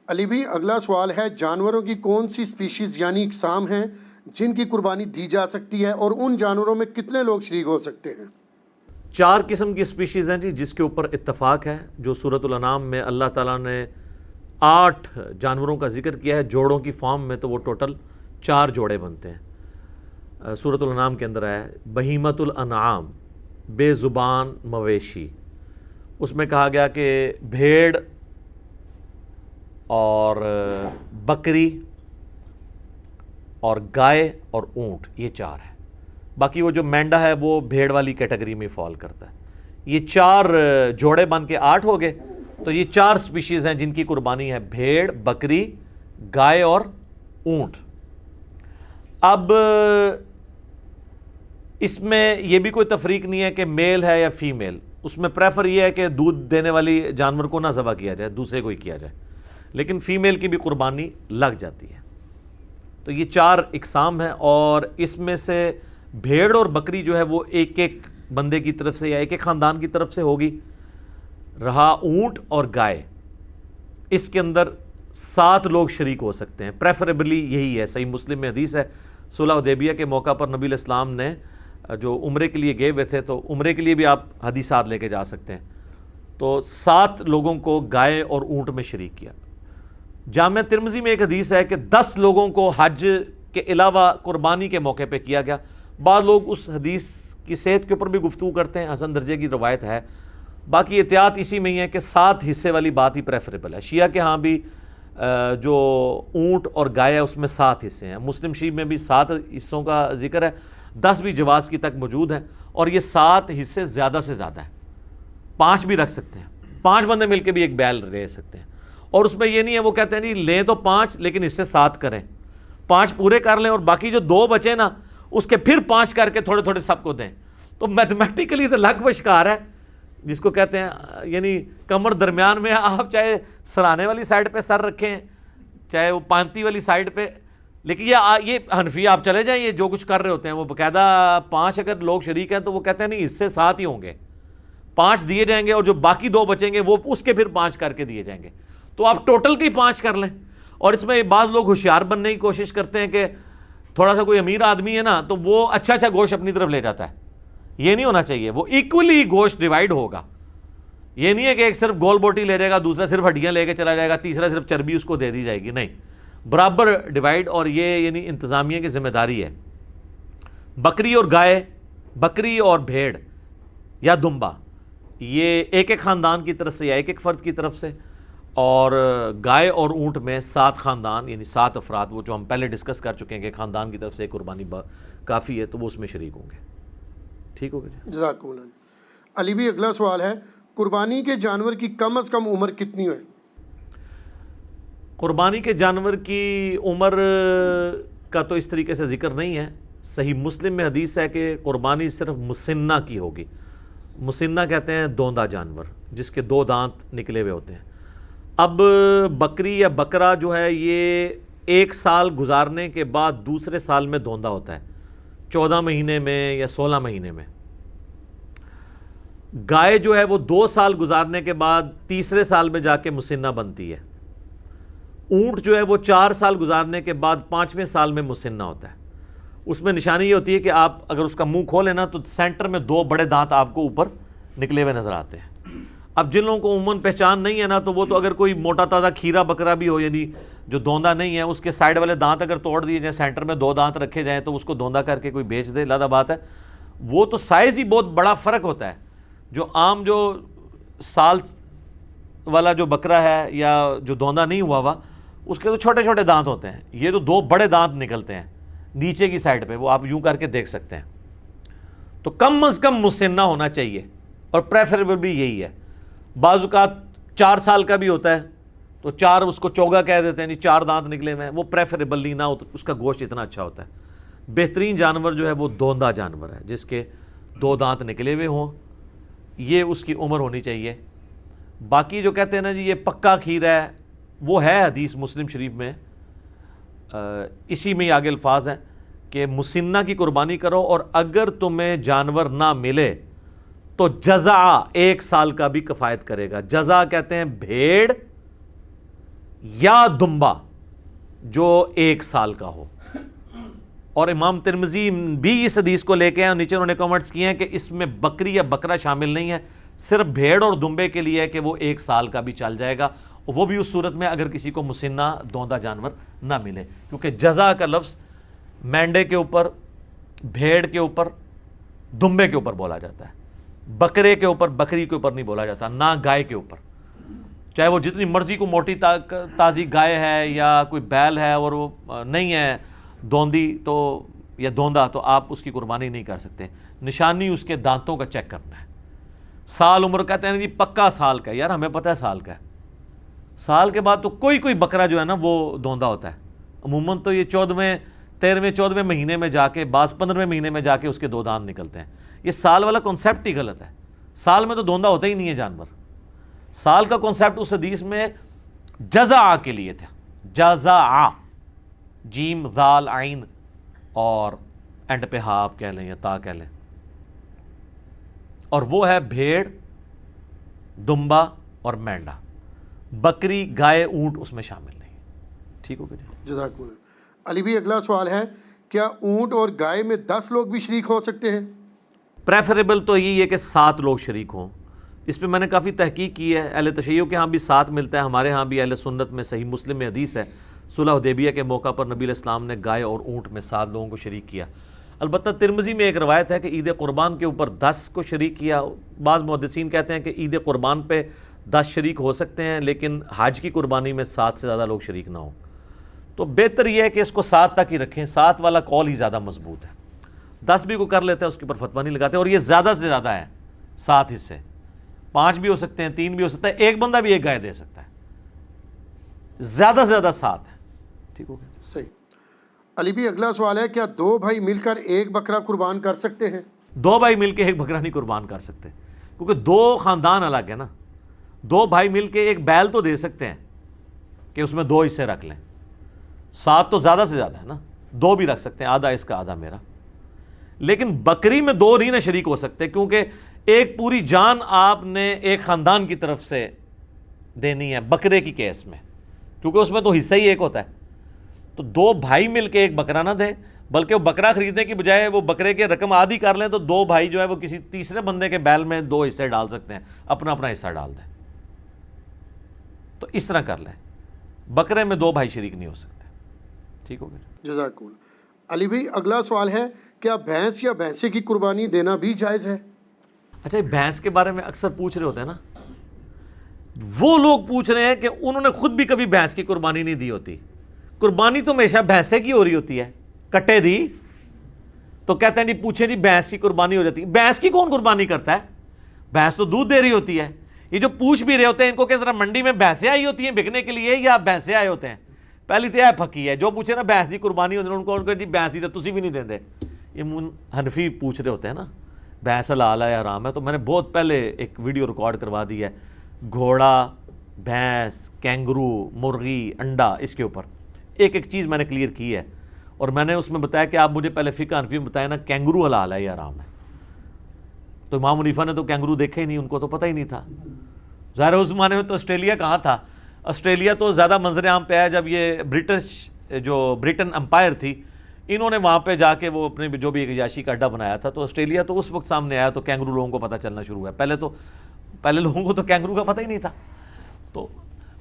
علی بھی اگلا سوال ہے، جانوروں کی کون سی سپیشیز یعنی اقسام ہیں جن کی قربانی دی جا سکتی ہے اور ان جانوروں میں کتنے لوگ شریک ہو سکتے ہیں؟ 4 قسم کی سپیشیز ہیں جی، جس کے اوپر اتفاق ہے، جو سورۃ الانعام میں اللہ تعالیٰ نے 8 جانوروں کا ذکر کیا ہے جوڑوں کی فارم میں، تو وہ ٹوٹل 4 جوڑے بنتے ہیں۔ سورۃ الانعام کے اندر ہے بہیمۃ الانعام، بے زبان مویشی، اس میں کہا گیا کہ بھیڑ اور بکری اور گائے اور اونٹ، یہ 4 ہے۔ باقی وہ جو مینڈا ہے وہ بھیڑ والی کیٹیگری میں فال کرتا ہے۔ یہ 4 جوڑے بن کے 8 ہو گئے، تو یہ 4 سپیشیز ہیں جن کی قربانی ہے، بھیڑ، بکری، گائے اور اونٹ۔ اب اس میں یہ بھی کوئی تفریق نہیں ہے کہ میل ہے یا فیمیل، اس میں پریفر یہ ہے کہ دودھ دینے والی جانور کو نہ ذبح کیا جائے، دوسرے کو ہی کیا جائے، لیکن فیمیل کی بھی قربانی لگ جاتی ہے۔ تو یہ 4 اقسام ہیں، اور اس میں سے بھیڑ اور بکری جو ہے وہ ایک ایک بندے کی طرف سے یا ایک ایک خاندان کی طرف سے ہوگی۔ رہا اونٹ اور گائے، اس کے اندر 7 لوگ شریک ہو سکتے ہیں، پریفریبلی یہی ہے۔ صحیح مسلم میں حدیث ہے، صلح حدیبیہ کے موقع پر نبی علیہ السلام نے جو عمرے کے لیے گئے ہوئے تھے، تو عمرے کے لیے بھی آپ حدیثات لے کے جا سکتے ہیں، تو 7 لوگوں کو گائے اور اونٹ میں شریک کیا۔ جامع ترمذی میں ایک حدیث ہے کہ 10 لوگوں کو حج کے علاوہ قربانی کے موقع پہ کیا گیا۔ بعض لوگ اس حدیث کی صحت کے اوپر بھی گفتگو کرتے ہیں، حسن درجے کی روایت ہے، باقی احتیاط اسی میں ہی ہے کہ 7 حصے والی بات ہی پریفریبل ہے۔ شیعہ کے ہاں بھی جو اونٹ اور گائے ہے اس میں 7 حصے ہیں، مسلم شریف میں بھی 7 حصوں کا ذکر ہے، 10 بھی جواز کی تک موجود ہیں، اور یہ 7 حصے زیادہ سے زیادہ ہیں، 5 بھی رکھ سکتے ہیں، 5 بندے مل کے بھی ایک بیل لے سکتے ہیں۔ اور اس میں یہ نہیں ہے وہ کہتے ہیں نہیں لیں تو 5 لیکن اس سے 7 کریں، 5 پورے کر لیں اور باقی جو 2 بچے نا اس کے پھر 5 کر کے تھوڑے تھوڑے سب کو دیں، تو میتھمیٹیکلی تو لگ و شکار ہے، جس کو کہتے ہیں یعنی کمر درمیان میں، آپ چاہے سرانے والی سائڈ پہ سر رکھیں چاہے وہ پانتی والی سائڈ پہ، لیکن یہ حنفی آپ چلے جائیں، یہ جو کچھ کر رہے ہوتے ہیں وہ باقاعدہ 5 اگر لوگ شریک ہیں تو وہ کہتے ہیں نہیں اس سے 7 ہی ہوں گے، 5 دیے جائیں گے اور جو باقی 2 بچیں گے وہ اس کے پھر 5 کر کے دیے جائیں گے، تو آپ ٹوٹل کی 5 کر لیں۔ اور اس میں بعض لوگ ہوشیار بننے کی کوشش کرتے ہیں کہ تھوڑا سا کوئی امیر آدمی ہے نا تو وہ اچھا گوشت اپنی طرف لے جاتا ہے، یہ نہیں ہونا چاہیے، وہ ایکولی گوشت ڈیوائیڈ ہوگا، یہ نہیں ہے کہ ایک صرف گول بوٹی لے جائے گا، دوسرا صرف ہڈیاں لے کے چلا جائے گا، تیسرا صرف چربی اس کو دے دی جائے گی، نہیں، برابر ڈیوائیڈ، اور یہ یعنی انتظامیہ کی ذمہ داری ہے۔ بکری اور گائے، بکری اور بھیڑ یا دمبا، یہ ایک ایک خاندان کی طرف سے یا ایک ایک فرد کی طرف سے، اور گائے اور اونٹ میں 7 خاندان یعنی 7 افراد، وہ جو ہم پہلے ڈسکس کر چکے ہیں کہ خاندان کی طرف سے قربانی کافی ہے تو وہ اس میں شریک ہوں گے۔ ٹھیک ہو گیا جزاکم اللہ۔ علی بھی اگلا سوال ہے، قربانی کے جانور کی کم از کم عمر کتنی ہے؟ قربانی کے جانور کی عمر کا تو اس طریقے سے ذکر نہیں ہے، صحیح مسلم میں حدیث ہے کہ قربانی صرف مسنہ کی ہوگی۔ مسنہ کہتے ہیں دوندا جانور جس کے 2 دانت نکلے ہوئے ہوتے ہیں۔ اب بکری یا بکرا جو ہے یہ 1 سال گزارنے کے بعد دوسرے سال میں دوندا ہوتا ہے، 14 مہینے میں یا 16 مہینے میں۔ گائے جو ہے وہ 2 سال گزارنے کے بعد تیسرے سال میں جا کے مسنہ بنتی ہے۔ اونٹ جو ہے وہ 4 سال گزارنے کے بعد 5ویں سال میں مسنہ ہوتا ہے۔ اس میں نشانی یہ ہوتی ہے کہ آپ اگر اس کا منہ کھولیں نا تو سینٹر میں 2 بڑے دانت آپ کو اوپر نکلے ہوئے نظر آتے ہیں۔ اب جن لوگوں کو عموماً پہچان نہیں ہے نا تو وہ تو اگر کوئی موٹا تازہ کھیرا بکرا بھی ہو یعنی جو دوندا نہیں ہے، اس کے سائڈ والے دانت اگر توڑ دیے جائیں، سینٹر میں 2 دانت رکھے جائیں تو اس کو دوندا کر کے کوئی بیچ دے، لادہ بات ہے۔ وہ تو سائز ہی بہت بڑا فرق ہوتا ہے، جو عام جو سال والا جو بکرا ہے یا جو دوندا نہیں ہوا ہوا اس کے تو چھوٹے چھوٹے دانت ہوتے ہیں، یہ تو 2 بڑے دانت نکلتے ہیں نیچے کی سائڈ پہ، وہ آپ یوں کر کے دیکھ سکتے ہیں۔ تو کم از کم مسنہ ہونا چاہیے، اور پریفریبل بھی یہی ہے۔ بعض اوقات 4 سال کا بھی ہوتا ہے تو 4 اس کو چوگا کہہ دیتے ہیں، 4 دانت نکلے ہوئے ہیں، وہ پریفریبلی نہ ہو، اس کا گوشت اتنا اچھا ہوتا ہے۔ بہترین جانور جو ہے وہ دوندا جانور ہے جس کے 2 دانت نکلے ہوئے ہوں، یہ اس کی عمر ہونی چاہیے۔ باقی جو کہتے ہیں نا جی یہ پکا کھیر ہے، وہ ہے حدیث مسلم شریف میں، اسی میں آگے الفاظ ہیں کہ مسنہ کی قربانی کرو، اور اگر تمہیں جانور نہ ملے تو جزع 1 سال کا بھی کفایت کرے گا۔ جزع کہتے ہیں بھیڑ یا دمبا جو 1 سال کا ہو. اور امام ترمذی بھی اس حدیث کو لے کے ہیں اور نیچے انہوں نے کمنٹس کیے ہیں کہ اس میں بکری یا بکرا شامل نہیں ہے, صرف بھیڑ اور دمبے کے لیے ہے کہ وہ 1 سال کا بھی چل جائے گا, وہ بھی اس صورت میں اگر کسی کو مسنہ دوندا جانور نہ ملے, کیونکہ جزا کا لفظ مینڈے کے اوپر, بھیڑ کے اوپر, دمبے کے اوپر بولا جاتا ہے, بکرے کے اوپر, بکری کے اوپر نہیں بولا جاتا, نہ گائے کے اوپر, چاہے وہ جتنی مرضی کو موٹی تازی گائے ہے یا کوئی بیل ہے اور وہ نہیں ہے دوندی تو یا دوندا, تو آپ اس کی قربانی نہیں کر سکتے. نشانی اس کے دانتوں کا چیک کرنا ہے. سال عمر کہتے ہیں جی پکا سال کا ہے, یار ہمیں پتہ ہے سال کا ہے, سال کے بعد تو کوئی بکرا جو ہے نا وہ دوندا ہوتا ہے. عموماً تو یہ 14ویں 13ویں 14ویں مہینے میں جا کے, بعض 15ویں مہینے میں جا کے اس کے 2 دانت نکلتے ہیں. یہ سال والا کانسیپٹ ہی غلط ہے. سال میں تو دوندا ہوتا ہی نہیں ہے جانور. سال کا کانسیپٹ اس حدیث میں جزع کے لیے تھا, جزع, جیم ذال عین اور اینڈ پہ ہا آپ کہہ لیں یا تا کہہ لیں, اور وہ ہے بھیڑ, دمبا اور مینڈا. بکری, گائے, اونٹ اس میں شامل نہیں. ٹھیک ہو گیا جی, جزاک اللہ. علی بھائی اگلا سوال ہے, کیا اونٹ اور گائے میں 10 لوگ بھی شریک ہو سکتے ہیں؟ پریفریبل تو یہی ہے کہ 7 لوگ شریک ہوں. اس پہ میں نے کافی تحقیق کی ہے. اہل تشیع کے ہاں بھی 7 ملتا ہے, ہمارے ہاں بھی اہل سنت میں صحیح مسلم میں حدیث ہے, صلح حدیبیہ کے موقع پر نبی علیہ السلام نے گائے اور اونٹ میں 7 لوگوں کو شریک کیا. البتہ ترمذی میں ایک روایت ہے کہ عید قربان کے اوپر 10 کو شریک کیا. بعض محدثین کہتے ہیں کہ عید قربان پہ 10 شریک ہو سکتے ہیں, لیکن حج کی قربانی میں 7 سے زیادہ لوگ شریک نہ ہوں. تو بہتر یہ ہے کہ اس کو 7 تک ہی رکھیں, 7 والا قول ہی زیادہ مضبوط ہے. 10 بھی کو کر لیتا ہے اس کے اوپر فتویٰ نہیں لگاتے, اور یہ زیادہ سے زیادہ ہے 7 حصے. 5 بھی ہو سکتے ہیں, 3 بھی ہو سکتا ہے, ایک بندہ بھی ایک گائے دے سکتا ہے, زیادہ سے زیادہ 7 ہے. ٹھیک ہو گیا, صحیح. علی بھی اگلا سوال ہے, کیا 2 بھائی مل کر ایک بکرا قربان کر سکتے ہیں؟ 2 بھائی مل کے ایک بکرا نہیں قربان کر سکتے, کیونکہ 2 خاندان الگ ہے نا. 2 بھائی مل کے ایک بیل تو دے سکتے ہیں کہ اس میں 2 حصے رکھ لیں. 7 تو زیادہ سے زیادہ ہے نا, 2 بھی رکھ سکتے ہیں, آدھا اس کا آدھا میرا. لیکن بکری میں 2 نہیں نہ شریک ہو سکتے, کیونکہ ایک پوری جان آپ نے ایک خاندان کی طرف سے دینی ہے بکرے کی کیس میں, کیونکہ اس میں تو حصہ ہی ایک ہوتا ہے. تو 2 بھائی مل کے ایک بکرا نہ دیں, بلکہ وہ بکرا خریدنے کی بجائے وہ بکرے کے رقم آدھی کر لیں, تو 2 بھائی جو ہے وہ کسی تیسرے بندے کے بیل میں 2 حصے ڈال سکتے ہیں, اپنا اپنا حصہ ڈال دیں. تو اس طرح کر لیں, بکرے میں 2 بھائی شریک نہیں ہو سکتے. ٹھیک ہو گیا, جزاک اللہ. علی بھائی اگلا سوال ہے, کیا بھینس یا بھینسے کی قربانی دینا بھی جائز ہے؟ اچھا, بھینس کے بارے میں اکثر پوچھ رہے ہوتے ہیں نا, وہ لوگ پوچھ رہے ہیں کہ انہوں نے خود بھی کبھی بھینس کی قربانی نہیں دی ہوتی. قربانی تو ہمیشہ بھینسے کی ہو رہی ہوتی ہے, کٹے دی تو کہتے ہیں جی پوچھیں جی بھینس کی قربانی ہو جاتی ہے. بھینس کی کون قربانی کرتا ہے؟ بھینس تو دودھ دے رہی ہوتی ہے. یہ جو پوچھ بھی رہے ہوتے ہیں ان کو کہ ذرا منڈی میں بھینسیں آئی ہوتی ہیں بکنے کے لیے یا بھینسیں آئے ہوتے ہیں؟ پہلی تو یہ پھکی ہے, جو پوچھے نا بھینس کی قربانی ہوتی ہے ان کو جی بھینس دی تو تسی بھی نہیں دیں دے. یہ حنفی پوچھ رہے ہوتے ہیں نا بھینس حلال ہے یا حرام ہے. تو میں نے بہت پہلے ایک ویڈیو ریکارڈ کروا دی ہے, گھوڑا, بھینس, کینگرو, مرغی, انڈا, اس کے اوپر ایک ایک چیز میں نے کلیئر کی ہے. اور میں نے اس میں بتایا کہ آپ مجھے پہلے فقہ حنفی میں بتایا نا کینگرو حلال ہے یا حرام ہے. تو امام حنیفہ نے تو کینگرو دیکھا ہی نہیں, ان کو تو پتہ ہی نہیں تھا. ظاہر اس زمانے میں تو آسٹریلیا کہاں تھا, آسٹریلیا تو زیادہ منظر عام پہ آیا جب یہ برٹن امپائر تھی, انہوں نے وہاں پہ جا کے وہ اپنے جو بھی ایک عیاشی کا اڈا بنایا تھا, تو آسٹریلیا تو اس وقت سامنے آیا تو کینگرو لوگوں کو پتہ چلنا شروع ہوا. پہلے لوگوں کو تو کینگرو کا پتہ ہی نہیں تھا. تو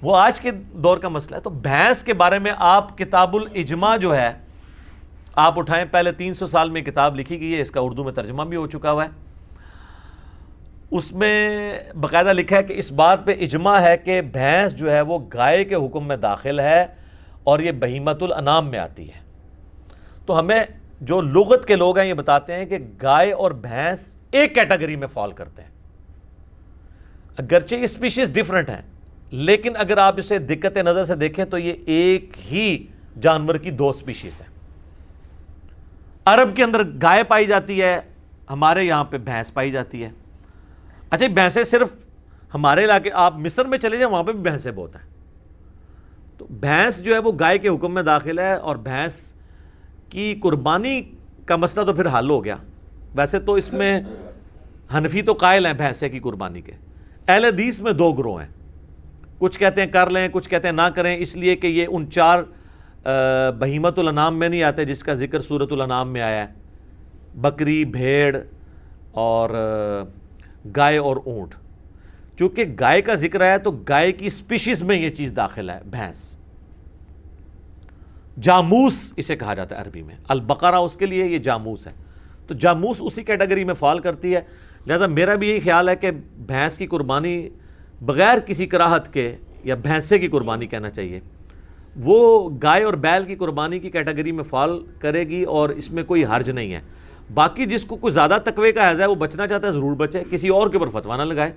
وہ آج کے دور کا مسئلہ ہے. تو بھینس کے بارے میں آپ کتاب الاجماع جو ہے آپ اٹھائیں, پہلے 300 سال میں کتاب لکھی گئی ہے, اس کا اردو میں ترجمہ بھی ہو چکا ہوا ہے. اس میں باقاعدہ لکھا ہے کہ اس بات پہ اجماع ہے کہ بھینس جو ہے وہ گائے کے حکم میں داخل ہے اور یہ بہیمۃ الانام میں آتی ہے. تو ہمیں جو لغت کے لوگ ہیں یہ بتاتے ہیں کہ گائے اور بھینس ایک کیٹیگری میں فال کرتے ہیں. اگرچہ یہ اسپیشیز ڈیفرنٹ ہیں, لیکن اگر آپ اسے دقت نظر سے دیکھیں تو یہ ایک ہی جانور کی 2 اسپیشیز ہیں. عرب کے اندر گائے پائی جاتی ہے, ہمارے یہاں پہ بھینس پائی جاتی ہے. اچھا, بھینسیں صرف ہمارے علاقے, آپ مصر میں چلے جائیں وہاں پہ بھی بھینسیں بہت ہیں. تو بھینس جو ہے وہ گائے کے حکم میں داخل ہے, اور بھینس کی قربانی کا مسئلہ تو پھر حل ہو گیا. ویسے تو اس میں حنفی تو قائل ہیں بھینسے کی قربانی کے. اہل حدیث میں 2 گروہ ہیں, کچھ کہتے ہیں کر لیں، کچھ کہتے ہیں نہ کریں، اس لیے کہ یہ ان 4 بہیمت الانعام میں نہیں آتے جس کا ذکر سورۃ الانعام میں آیا ہے، بکری، بھیڑ اور گائے اور اونٹ۔ چونکہ گائے کا ذکر آیا تو گائے کی سپیشیز میں یہ چیز داخل ہے، بھینس، جاموس اسے کہا جاتا ہے عربی میں، البقرہ اس کے لیے، یہ جاموس ہے، تو جاموس اسی کیٹیگری میں فال کرتی ہے۔ لہذا میرا بھی یہی خیال ہے کہ بھینس کی قربانی بغیر کسی کراہت کے، یا بھینسے کی قربانی کہنا چاہیے، وہ گائے اور بیل کی قربانی کی کیٹیگری میں فال کرے گی، اور اس میں کوئی حرج نہیں ہے۔ باقی جس کو کوئی زیادہ تقوی کا حیض ہے وہ بچنا چاہتا ہے ضرور بچے، کسی اور کے اوپر فتویٰ نہ لگائے۔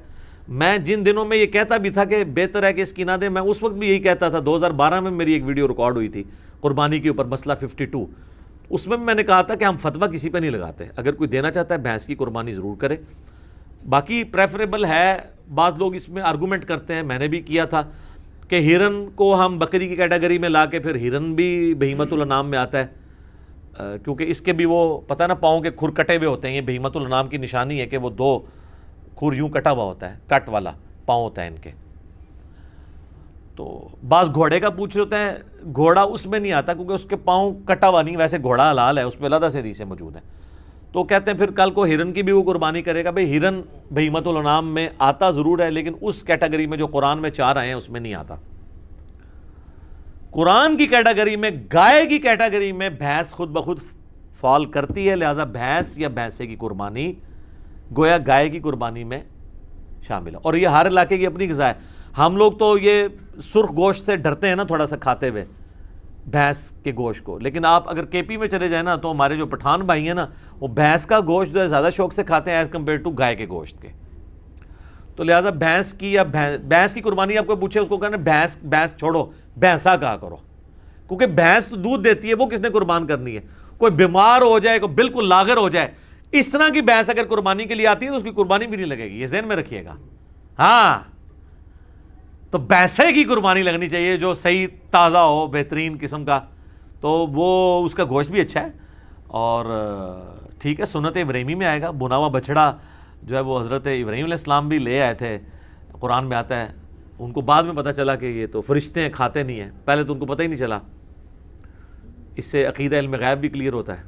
میں جن دنوں میں یہ کہتا بھی تھا کہ بہتر ہے کہ اس کی نہ دیں، میں اس وقت بھی یہی کہتا تھا۔ 2012 میں میری ایک ویڈیو ریکارڈ ہوئی تھی قربانی کے اوپر، مسئلہ 52، اس میں نے کہا تھا کہ ہم فتویٰ کسی پہ نہیں لگاتے، اگر کوئی دینا چاہتا ہے بھینس کی قربانی ضرور کرے۔ باقی پریفریبل ہے، بعض لوگ اس میں آرگومنٹ کرتے ہیں، میں نے بھی کیا تھا کہ ہرن کو ہم بکری کی کیٹیگری میں لا کے، پھر ہرن بھی بہیمت الانعام میں آتا ہے، کیونکہ اس کے بھی وہ پتہ نہ پاؤں کے کھر کٹے ہوئے ہوتے ہیں۔ یہ بہیمت الانعام کی نشانی ہے کہ وہ 2 کھر یوں کٹا ہوا ہوتا ہے، کٹ والا پاؤں ہوتا ہے ان کے۔ تو بعض گھوڑے کا پوچھ رہے ہوتے ہیں، گھوڑا اس میں نہیں آتا کیونکہ اس کے پاؤں کٹا ہوا نہیں، ویسے گھوڑا حلال ہے، اس پہ علیحدہ سے حدیثیں موجود ہیں۔ تو کہتے ہیں پھر کل کو ہرن کی بھی وہ قربانی کرے گا۔ بھئی ہرن بہیمت الانعام میں آتا ضرور ہے، لیکن اس کیٹیگری میں جو قرآن میں 4 آئے ہیں اس میں نہیں آتا۔ قرآن کی کیٹیگری میں، گائے کی کیٹیگری میں بھینس خود بخود فال کرتی ہے، لہذا بھینس یا بھینسے کی قربانی گویا گائے کی قربانی میں شامل ہے۔ اور یہ ہر علاقے کی اپنی غذا ہے۔ ہم لوگ تو یہ سرخ گوشت سے ڈرتے ہیں نا تھوڑا سا کھاتے ہوئے، بھینس کے گوشت کو، لیکن آپ اگر کے پی میں چلے جائیں نا تو ہمارے جو پٹھان بھائی ہیں نا، وہ بھینس کا گوشت جو ہے زیادہ شوق سے کھاتے ہیں ایز کمپیئر ٹو گائے کے گوشت کے۔ تو لہٰذا بھینس کی یا بھینس کی قربانی آپ کو پوچھے، اس کو کہنا بھینس چھوڑو، بھینسا کہا کرو، کیونکہ بھینس تو دودھ دیتی ہے، وہ کس نے قربان کرنی ہے؟ کوئی بیمار ہو جائے، کوئی بالکل لاغر ہو جائے، اس طرح کی بھینس اگر قربانی کے لیے آتی ہے تو اس کی قربانی بھی نہیں لگے گی، یہ ذہن میں رکھیے گا۔ ہاں، تو بھینسے کی قربانی لگنی چاہیے جو صحیح تازہ ہو، بہترین قسم کا، تو وہ اس کا گوشت بھی اچھا ہے۔ اور ٹھیک ہے، سنت ابراہیمی میں آئے گا، بنا ہوا بچڑا جو ہے وہ حضرت ابراہیم علیہ السلام بھی لے آئے تھے، قرآن میں آتا ہے۔ ان کو بعد میں پتہ چلا کہ یہ تو فرشتے ہیں، کھاتے نہیں ہیں، پہلے تو ان کو پتہ ہی نہیں چلا۔ اس سے عقیدہ علم غیب بھی کلیئر ہوتا ہے،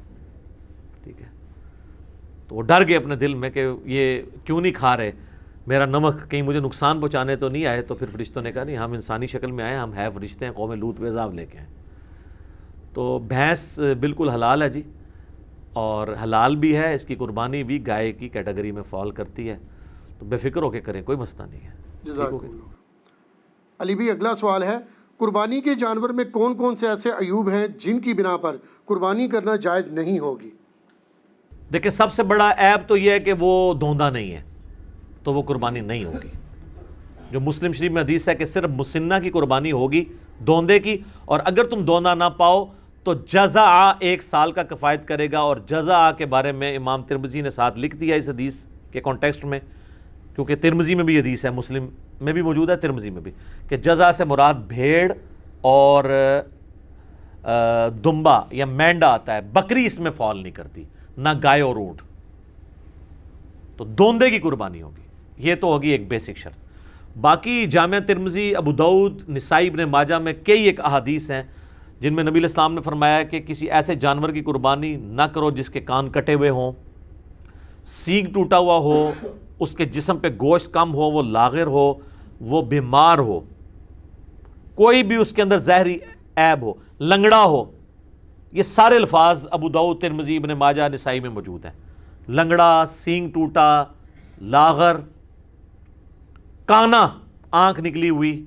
ٹھیک ہے۔ تو وہ ڈر گئے اپنے دل میں کہ یہ کیوں نہیں کھا رہے میرا نمک، کہیں مجھے نقصان پہنچانے تو نہیں آئے۔ تو پھر فرشتوں نے کہا نہیں، ہم انسانی شکل میں آئے، ہم ہے فرشتے ہیں، قوم لوط پہ عذاب لے کے آئے۔ تو بھینس بالکل حلال ہے جی، اور حلال بھی ہے، اس کی قربانی بھی گائے کی کیٹیگری میں فال کرتی ہے، تو بے فکر ہو کے کریں، کوئی مسئلہ نہیں ہے۔ جزاک اللہ۔ علی بھی اگلا سوال ہے، قربانی کے جانور میں کون کون سے ایسے عیوب ہیں جن کی بنا پر قربانی کرنا جائز نہیں ہوگی؟ دیکھیں، سب سے بڑا عیب تو یہ ہے کہ وہ دھوندا نہیں ہے، تو وہ قربانی نہیں ہوگی۔ جو مسلم شریف میں حدیث ہے کہ صرف مسنہ کی قربانی ہوگی، دوندے کی، اور اگر تم دوندا نہ پاؤ تو جزع 1 سال کا کفایت کرے گا۔ اور جزع کے بارے میں امام ترمذی نے ساتھ لکھ دیا اس حدیث کے کانٹیکسٹ میں، کیونکہ ترمذی میں بھی حدیث ہے، مسلم میں بھی موجود ہے، ترمذی میں بھی، کہ جزع سے مراد بھیڑ اور دمبا یا مینڈا آتا ہے، بکری اس میں فال نہیں کرتی، نہ گائے اور اونٹ، تو دوندے کی قربانی ہوگی۔ یہ تو ہوگی ایک بیسک شرط۔ باقی جامعہ ترمذی، ابو داؤد، نسائی، ابن ماجہ میں کئی ایک احادیث ہیں جن میں نبی علیہ السلام نے فرمایا کہ کسی ایسے جانور کی قربانی نہ کرو جس کے کان کٹے ہوئے ہوں، سینگ ٹوٹا ہوا ہو، اس کے جسم پہ گوشت کم ہو، وہ لاغر ہو، وہ بیمار ہو، کوئی بھی اس کے اندر زہری عیب ہو، لنگڑا ہو۔ یہ سارے الفاظ ابو داؤد، ترمذی، ابن ماجہ، نسائی میں موجود ہیں۔ لنگڑا، سینگ ٹوٹا، لاغر، کانا، آنکھ نکلی ہوئی،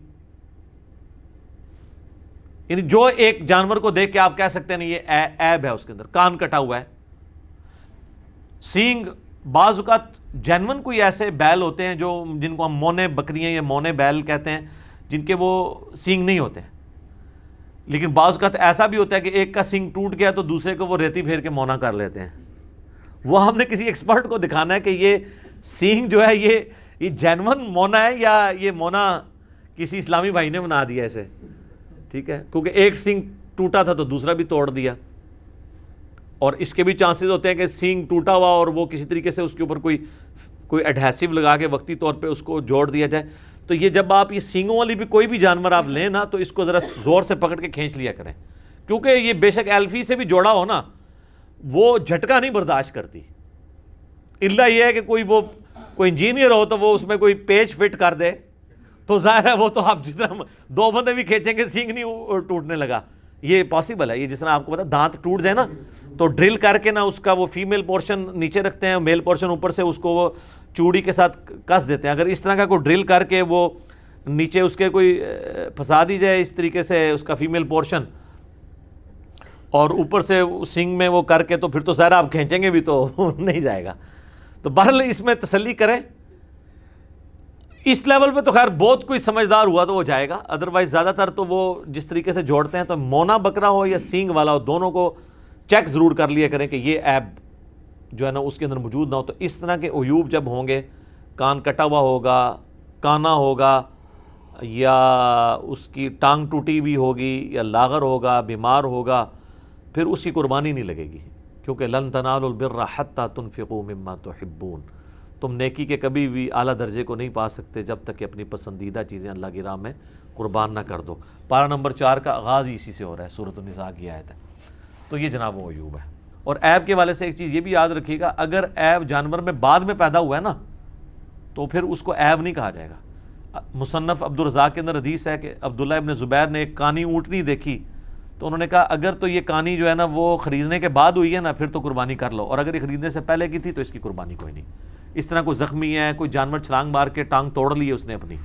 یعنی جو ایک جانور کو دیکھ کے آپ کہہ سکتے ہیں یہ عیب ہے اس کے اندر، کان کٹا ہوا ہے۔ سینگ، بعض اوقات جینون کوئی ایسے بیل ہوتے ہیں جو جن کو ہم مونے بکریاں یا مونے بیل کہتے ہیں، جن کے وہ سینگ نہیں ہوتے ہیں، لیکن بعض اوقات ایسا بھی ہوتا ہے کہ ایک کا سینگ ٹوٹ گیا تو دوسرے کو وہ ریتی پھیر کے مونا کر لیتے ہیں۔ وہ ہم نے کسی ایکسپرٹ کو دکھانا ہے کہ یہ سینگ جو ہے یہ جینون مونا ہے یا یہ مونا کسی اسلامی بھائی نے بنا دیا اسے، ٹھیک ہے، کیونکہ ایک سینگ ٹوٹا تھا تو دوسرا بھی توڑ دیا۔ اور اس کے بھی چانسز ہوتے ہیں کہ سینگ ٹوٹا ہوا اور وہ کسی طریقے سے اس کے اوپر کوئی ایڈہیسو لگا کے وقتی طور پہ اس کو جوڑ دیا جائے۔ تو یہ جب آپ یہ سینگوں والی بھی کوئی بھی جانور آپ لیں نا تو اس کو ذرا زور سے پکڑ کے کھینچ لیا کریں، کیونکہ یہ بے شک ایلفی سے بھی جوڑا ہو نا وہ جھٹکا نہیں برداشت کرتی، الا یہ ہے کہ کوئی انجینئر ہو تو وہ اس میں کوئی پیچ فٹ کر دے تو ظاہر ہے وہ تو آپ جتنا 2 بندے بھی کھینچیں گے سینگ نہیں ٹوٹنے لگا، یہ پاسبل ہے۔ یہ جس طرح آپ کو پتا دانت ٹوٹ جائے نا تو ڈرل کر کے نا اس کا وہ فیمیل پورشن نیچے رکھتے ہیں، میل پورشن اوپر سے اس کو وہ چوڑی کے ساتھ کس دیتے ہیں، اگر اس طرح کا کوئی ڈرل کر کے وہ نیچے اس کے کوئی پھنسا دی جائے اس طریقے سے اس کا فیمیل پورشن اور اوپر سے سنگ میں وہ کر کے تو پھر تو ظاہر آپ کھینچیں گے بھی تو نہیں جائے گا۔ تو بہرحال اس میں تسلی کریں، اس لیول پہ تو خیر بہت کوئی سمجھدار ہوا تو وہ جائے گا، ادروائز زیادہ تر تو وہ جس طریقے سے جوڑتے ہیں تو مونا بکرا ہو یا سینگ والا ہو دونوں کو چیک ضرور کر لیا کریں کہ یہ ایب جو ہے نا اس کے اندر موجود نہ ہو۔ تو اس طرح کے عیوب جب ہوں گے، کان کٹا ہوا ہوگا، کانا ہوگا، یا اس کی ٹانگ ٹوٹی بھی ہوگی، یا لاغر ہوگا، بیمار ہوگا، پھر اس کی قربانی نہیں لگے گی، کیونکہ لن تنالوا البر حتی تنفقوا مما تحبون، تم نیکی کے کبھی بھی اعلیٰ درجے کو نہیں پا سکتے جب تک کہ اپنی پسندیدہ چیزیں اللہ کی راہ میں قربان نہ کر دو۔ پارہ نمبر 4 کا آغاز ہی اسی سے ہو رہا ہے، سورۃ النساء کی آیت ہے۔ تو یہ جناب وہ عیوب ہے۔ اور عیب کے والے سے ایک چیز یہ بھی یاد رکھیے گا، اگر عیب جانور میں بعد میں پیدا ہوا ہے نا تو پھر اس کو عیب نہیں کہا جائے گا۔ مصنف عبدالرزاق کے اندر حدیث ہے کہ عبداللہ ابن زبیر نے ایک کانی اونٹنی دیکھی تو انہوں نے کہا اگر تو یہ کانی جو ہے نا وہ خریدنے کے بعد ہوئی ہے نا پھر تو قربانی کر لو، اور اگر یہ خریدنے سے پہلے کی تھی تو اس کی قربانی کوئی نہیں۔ اس طرح کوئی زخمی ہے، کوئی جانور چھلانگ مار کے ٹانگ توڑ لی ہے اس نے اپنی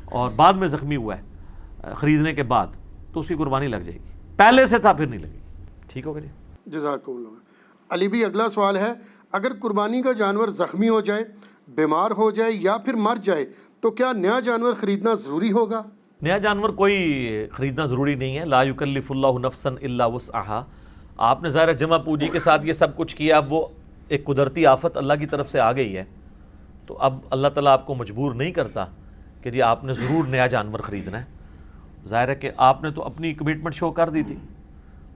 اور بعد میں زخمی ہوا ہے خریدنے کے بعد تو اس کی قربانی لگ جائے گی، پہلے سے تھا پھر نہیں لگے گی۔ ٹھیک ہوگا جی، جزاکم اللہ۔ علی بھی اگلا سوال ہے، اگر قربانی کا جانور زخمی ہو جائے، بیمار ہو جائے یا پھر مر جائے تو کیا نیا جانور خریدنا ضروری ہوگا؟ نیا جانور کوئی خریدنا ضروری نہیں ہے، لا یکلف اللہ نفسا الا وسعہا۔ آپ نے ظاہر جمع پوجی کے ساتھ یہ سب کچھ کیا، اب وہ ایک قدرتی آفت اللہ کی طرف سے آ گئی ہے تو اب اللہ تعالیٰ آپ کو مجبور نہیں کرتا کہ جی آپ نے ضرور نیا جانور خریدنا ہے۔ ظاہر ہے کہ آپ نے تو اپنی کمٹمنٹ شو کر دی تھی،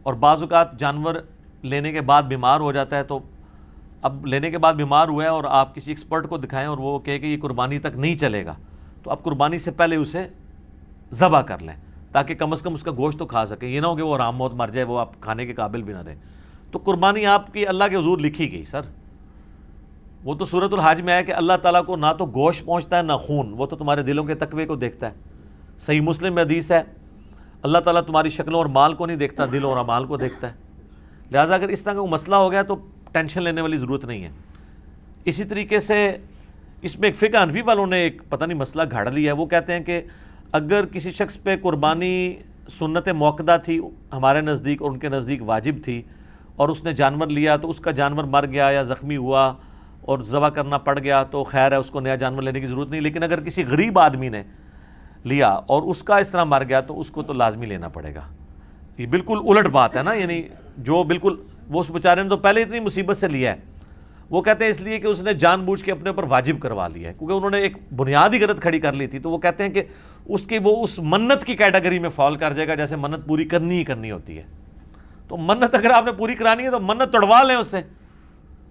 اور بعض اوقات جانور لینے کے بعد بیمار ہو جاتا ہے تو اب لینے کے بعد بیمار ہوا ہے اور آپ کسی ایکسپرٹ کو دکھائیں اور وہ کہے کہ یہ قربانی تک نہیں چلے گا تو اب قربانی سے پہلے اسے ذبح کر لیں تاکہ کم از کم اس کا گوشت تو کھا سکیں، یہ نہ ہو کہ وہ آرام موت مر جائے، وہ آپ کھانے کے قابل بھی نہ رہے۔ تو قربانی آپ کی اللہ کے حضور لکھی گئی سر، وہ تو سورۃ الحج میں ہے کہ اللہ تعالیٰ کو نہ تو گوشت پہنچتا ہے نہ خون، وہ تو تمہارے دلوں کے تقوی کو دیکھتا ہے۔ صحیح مسلم میں حدیث ہے اللہ تعالیٰ تمہاری شکلوں اور مال کو نہیں دیکھتا، دلوں اور اعمال کو دیکھتا ہے۔ لہٰذا اگر اس طرح کا کوئی مسئلہ ہو گیا تو ٹینشن لینے والی ضرورت نہیں ہے۔ اسی طریقے سے اس میں ایک فقہ حنفی والوں نے ایک پتہ نہیں مسئلہ گھاڑ لیا ہے، وہ کہتے ہیں کہ اگر کسی شخص پہ قربانی سنت موقدہ تھی ہمارے نزدیک اور ان کے نزدیک واجب تھی، اور اس نے جانور لیا تو اس کا جانور مر گیا یا زخمی ہوا اور ذبح کرنا پڑ گیا تو خیر ہے، اس کو نیا جانور لینے کی ضرورت نہیں۔ لیکن اگر کسی غریب آدمی نے لیا اور اس کا اس طرح مر گیا تو اس کو تو لازمی لینا پڑے گا۔ یہ بالکل الٹ بات ہے نا، یعنی جو بالکل وہ اس بیچارے نے تو پہلے اتنی مصیبت سے لیا ہے، وہ کہتے ہیں اس لیے کہ اس نے جان بوجھ کے اپنے اوپر واجب کروا لیا ہے، کیونکہ انہوں نے ایک بنیادی غلط کھڑی کر لی تھی، تو وہ کہتے ہیں کہ اس کی وہ اس منت کی کیٹیگری میں فال کر جائے گا جیسے منت پوری کرنی ہی کرنی ہوتی ہے۔ تو منت اگر آپ نے پوری کرانی ہے تو منت توڑوا لیں اس سے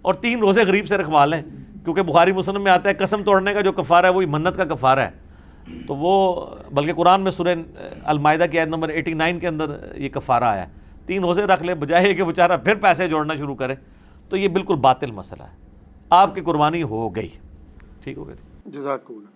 اور 3 روزے غریب سے رکھوا لیں، کیونکہ بخاری مسلم میں آتا ہے قسم توڑنے کا جو کفارہ ہے وہی منت کا کفارہ ہے۔ تو وہ بلکہ قرآن میں سورہ المائدہ کی آیت نمبر 89 کے اندر یہ کفارہ آیا ہے، 3 روزے رکھ لے بجائے کہ بیچارہ پھر پیسے جوڑنا شروع کرے، تو یہ بالکل باطل مسئلہ ہے۔ آپ کی قربانی ہو گئی، ٹھیک ہو گئی۔ جزاکم اللہ۔